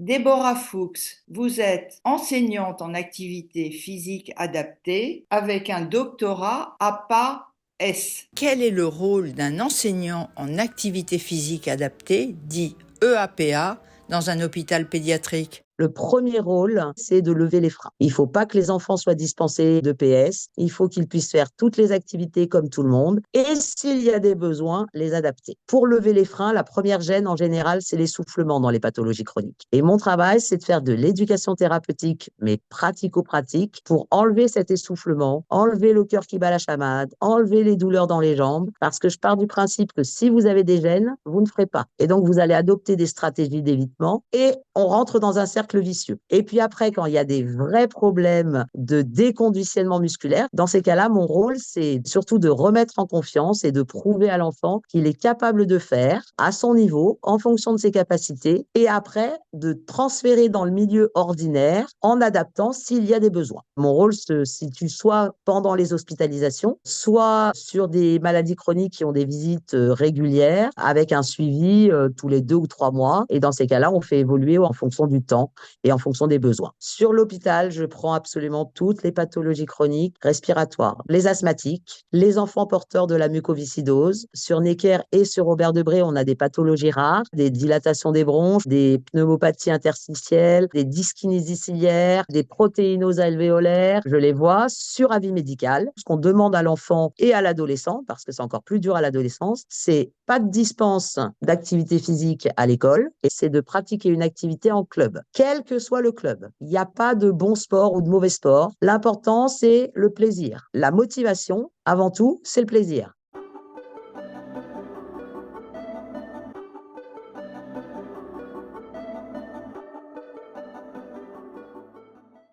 Déborah Fuchs, vous êtes enseignante en activité physique adaptée avec un doctorat APA-S. Quel est le rôle d'un enseignant en activité physique adaptée, dit EAPA, dans un hôpital pédiatrique? Le premier rôle, c'est de lever les freins. Il ne faut pas que les enfants soient dispensés de PS. Il faut qu'ils puissent faire toutes les activités comme tout le monde et s'il y a des besoins, les adapter. Pour lever les freins, la première gêne en général, c'est l'essoufflement dans les pathologies chroniques. Et mon travail, c'est de faire de l'éducation thérapeutique, mais pratico-pratique, pour enlever cet essoufflement, enlever le cœur qui bat la chamade, enlever les douleurs dans les jambes, parce que je pars du principe que si vous avez des gênes, vous ne ferez pas. Et donc, vous allez adopter des stratégies d'évitement et on rentre dans un cercle vicieux. Et puis après, quand il y a des vrais problèmes de déconditionnement musculaire, dans ces cas-là, mon rôle, c'est surtout de remettre en confiance et de prouver à l'enfant qu'il est capable de faire à son niveau, en fonction de ses capacités, et après, de transférer dans le milieu ordinaire en adaptant s'il y a des besoins. Mon rôle se situe soit pendant les hospitalisations, soit sur des maladies chroniques qui ont des visites régulières, avec un suivi tous les 2 ou 3 mois. Et dans ces cas-là, on fait évoluer en fonction du temps et en fonction des besoins. Sur l'hôpital, je prends absolument toutes les pathologies chroniques respiratoires, les asthmatiques, les enfants porteurs de la mucoviscidose. Sur Necker et sur Robert Debré, on a des pathologies rares, des dilatations des bronches, des pneumopathies interstitielles, des dyskinésies ciliaires, des protéinoses alvéolaires. Je les vois sur avis médical. Ce qu'on demande à l'enfant et à l'adolescent, parce que c'est encore plus dur à l'adolescence, c'est pas de dispense d'activité physique à l'école et c'est de pratiquer une activité en club. Quel que soit le club, il n'y a pas de bon sport ou de mauvais sport. L'important, c'est le plaisir. La motivation, avant tout, c'est le plaisir.